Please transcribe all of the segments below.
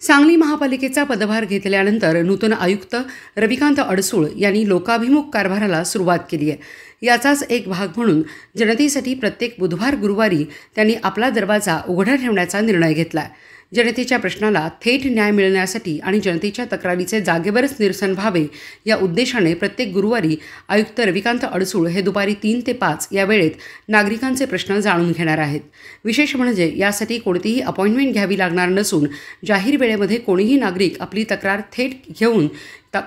सांगली महापालिकेचा पदभार घेतल्यानंतर नूतन आयुक्त रविकांत अडसूळ यांनी लोकाभिमुख कारभाराला सुरुवात केली आहे। याचाच एक भाग म्हणून जनतेसाठी प्रत्येक बुधवार गुरुवारी त्यांनी आपला दरवाजा उघडा ठेवण्याचा निर्णय घेतला आहे। जनतेच्या प्रश्नाला थेट न्याय मिळण्यासाठी आणि जनतेच्या तक्रारीचे जागेवरच निरसन व्हावे या उद्देशाने प्रत्येक गुरुवारी आयुक्त रविकांत अडसूळ हे दुपारी 3 ते 5 या वेळेत नागरिकांचे प्रश्न जाणून घेणार आहेत। विशेष म्हणजे यासाठी कोणतीही अपॉइंटमेंट घ्यावी लागणार नसून जाहीर वेळेमध्ये कोणीही नागरिक आपली तक्रार थेट घेऊन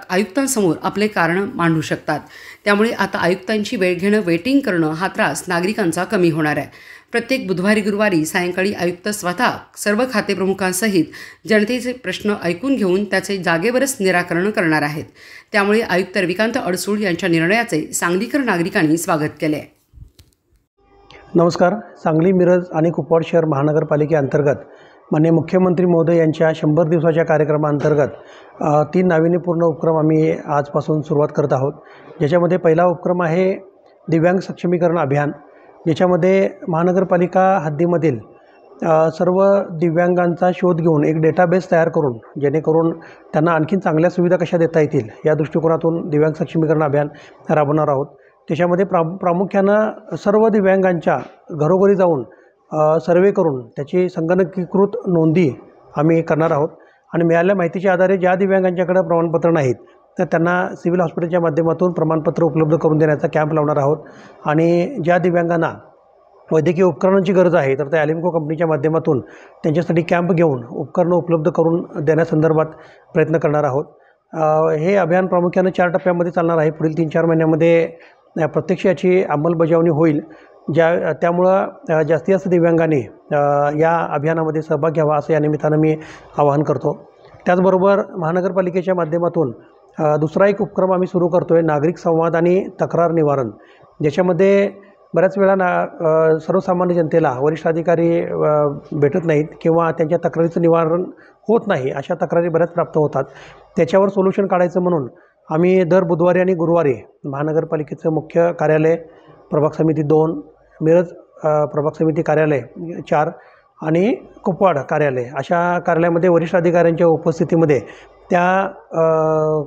आयुक्तांसमोर आपले कारण मांडू शकतात। त्यामुळे आता आयुक्तांची वेळ घेणं, वेटिंग करणं हा त्रास नागरिकांचा कमी होणार आहे। प्रत्येक बुधवारी गुरुवारी सायंकाळी आयुक्त स्वतः सर्व खातेप्रमुखांसहित जनतेचे प्रश्न ऐकून घेऊन त्याचे जागेवरच निराकरण करणार आहेत। त्यामुळे आयुक्त रविकांत अडसूळ यांच्या निर्णयाचे सांगलीकर नागरिकांनी स्वागत केले। नमस्कार। सांगली, मिरज आणि कुपवाड शहर महानगरपालिकेअंतर्गत माननीय मुख्यमंत्री महोदय यांच्या 100 दिवसाच्या कार्यक्रमाअंतर्गत 3 नाविन्यपूर्ण उपक्रम आम्ही आजपासून सुरुवात करत आहोत। ज्याच्यामध्ये पहिला उपक्रम आहे दिव्यांग सक्षमीकरण अभियान, ज्याच्यामध्ये महानगरपालिका हद्दीमधील सर्व दिव्यांगांचा शोध घेऊन एक डेटाबेस तयार करून जेणेकरून त्यांना आणखीन चांगल्या सुविधा कशा देता येतील या दृष्टिकोनातून दिव्यांग सक्षमीकरण अभियान राबवणार आहोत। त्याच्यामध्ये प्रामुख्यानं सर्व दिव्यांगांच्या घरोघरी जाऊन सर्वे करून त्याची संगणकीकृत नोंदी आम्ही करणार आहोत आणि मिळालेल्या माहितीच्या आधारे ज्या दिव्यांगांच्याकडे प्रमाणपत्र नाहीत तर त्यांना सिव्हिल हॉस्पिटलच्या माध्यमातून प्रमाणपत्र उपलब्ध करून देण्याचा कॅम्प लावणार आहोत आणि ज्या दिव्यांगांना वैद्यकीय उपकरणांची गरज आहे तर त्या ॲलिम्को कंपनीच्या माध्यमातून त्यांच्यासाठी कॅम्प घेऊन उपकरणं उपलब्ध करून देण्यासंदर्भात प्रयत्न करणार आहोत। हे अभियान प्रामुख्याने 4 टप्प्यामध्ये चालणार आहे। पुढील 3-4 महिन्यामध्ये प्रत्यक्ष याची अंमलबजावणी होईल। त्यामुळं जास्तीत जास्त दिव्यांगांनी या अभियानामध्ये सहभाग घ्यावा असं या निमित्तानं मी आवाहन करतो। त्याचबरोबर महानगरपालिकेच्या माध्यमातून दुसरा एक उपक्रम आम्ही सुरू करतो आहे, नागरिक संवाद आणि तक्रार निवारण, ज्याच्यामध्ये बऱ्याच वेळा सर्वसामान्य जनतेला वरिष्ठ अधिकारी भेटत नाहीत किंवा त्यांच्या तक्रारीचं निवारण होत नाही, अशा तक्रारी बऱ्याच प्राप्त होतात। त्याच्यावर सोल्युशन काढायचं म्हणून आम्ही दर बुधवारी आणि गुरुवारी महानगरपालिकेचं मुख्य कार्यालय प्रभाग समिती 2, मिरज प्रभाग समिती कार्यालय 4 आणि कुपवाड कार्यालय अशा कार्यालयामध्ये वरिष्ठ अधिकाऱ्यांच्या उपस्थितीमध्ये त्या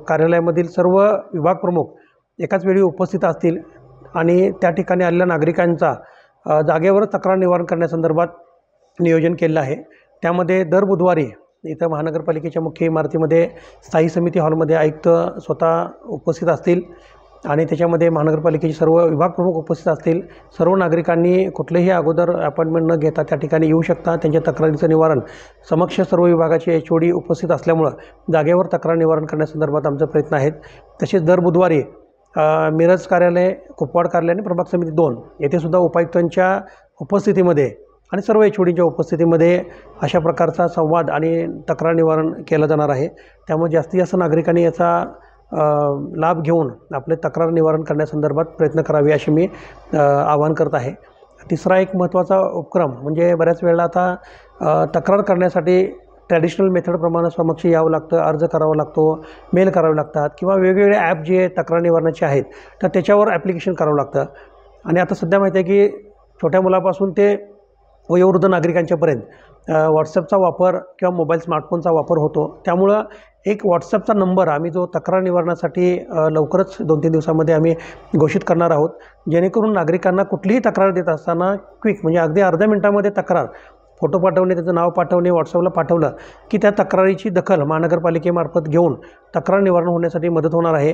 कार्यालयामधील सर्व विभाग प्रमुख एकाच वेळी उपस्थित असतील आणि त्या ठिकाणी आलेल्या नागरिकांचा जागेवर तक्रार निवारण करण्यासंदर्भात नियोजन केलेलं आहे। त्यामध्ये दर बुधवारी इथं महानगरपालिकेच्या मुख्य इमारतीमध्ये स्थायी समिती हॉलमध्ये आयुक्त स्वतः उपस्थित असतील आणि त्याच्यामध्ये महानगरपालिकेचे सर्व विभाग प्रमुख उपस्थित असतील। सर्व नागरिकांनी कुठलेही अगोदर अपॉइंटमेंट न घेता त्या ठिकाणी येऊ शकता। त्यांच्या तक्रारीचं निवारण समक्ष सर्व विभागाचे HOD उपस्थित असल्यामुळं जागेवर तक्रार निवारण करण्यासंदर्भात आमचे प्रयत्न आहेत। तसेच दर बुधवारी मिरज कार्यालय, कुपवाड कार्यालय आणि प्रभाग समिती 2 येथे सुद्धा उपायुक्तांच्या उपस्थितीमध्ये आणि सर्व HODच्या उपस्थितीमध्ये अशा प्रकारचा संवाद आणि तक्रार निवारण केलं जाणार आहे। त्यामुळे जास्तीत जास्त नागरिकांनी याचा लाभ घेऊन आपले तक्रार निवारण करण्यासंदर्भात प्रयत्न करावे असे मी आवाहन करत आहे। तिसरा एक महत्त्वाचा उपक्रम म्हणजे बऱ्याच वेळेला आता तक्रार करण्यासाठी ट्रॅडिशनल मेथडप्रमाणे समक्ष यावं लागतं, अर्ज करावा लागतो, मेल करावे लागतात किंवा वेगवेगळे ॲप जे तक्रार निवारणाचे आहेत तर त्याच्यावर ॲप्लिकेशन करावं लागतं। आणि आता सध्या माहिती आहे की छोट्या मुलापासून ते वयोवृद्ध नागरिकांच्यापर्यंत व्हॉट्सॲपचा वापर किंवा मोबाईल स्मार्टफोनचा वापर होतो। त्यामुळं एक व्हॉट्सॲपचा नंबर आम्ही जो तक्रार निवारणासाठी लवकरच 2-3 दिवसामध्ये आम्ही घोषित करणार आहोत, जेणेकरून नागरिकांना कुठलीही तक्रार देत असताना क्विक म्हणजे अगदी अर्ध्या मिनिटामध्ये तक्रार, फोटो पाठवणे, त्याचं नाव पाठवणे, व्हॉट्सअपला पाठवलं की त्या तक्रारीची दखल महानगरपालिकेमार्फत घेऊन तक्रार निवारण होण्यासाठी मदत होणार आहे।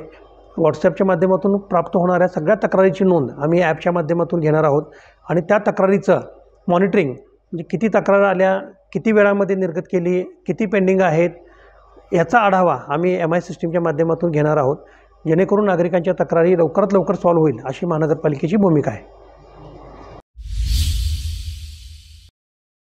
व्हॉट्सॲपच्या माध्यमातून प्राप्त होणाऱ्या सगळ्या तक्रारीची नोंद आम्ही ॲपच्या माध्यमातून घेणार आहोत आणि त्या तक्रारीचं मॉनिटरिंग म्हणजे किती तक्रार आल्या, किती वेळामध्ये निर्गत केली, किती पेंडिंग आहेत याचा आढावा आम्ही MI सिस्टीमच्या माध्यमातून घेणार आहोत, जेणेकरून नागरिकांच्या तक्रारी लवकरात लवकर सॉल्व्ह होईल अशी महानगरपालिकेची भूमिका आहे।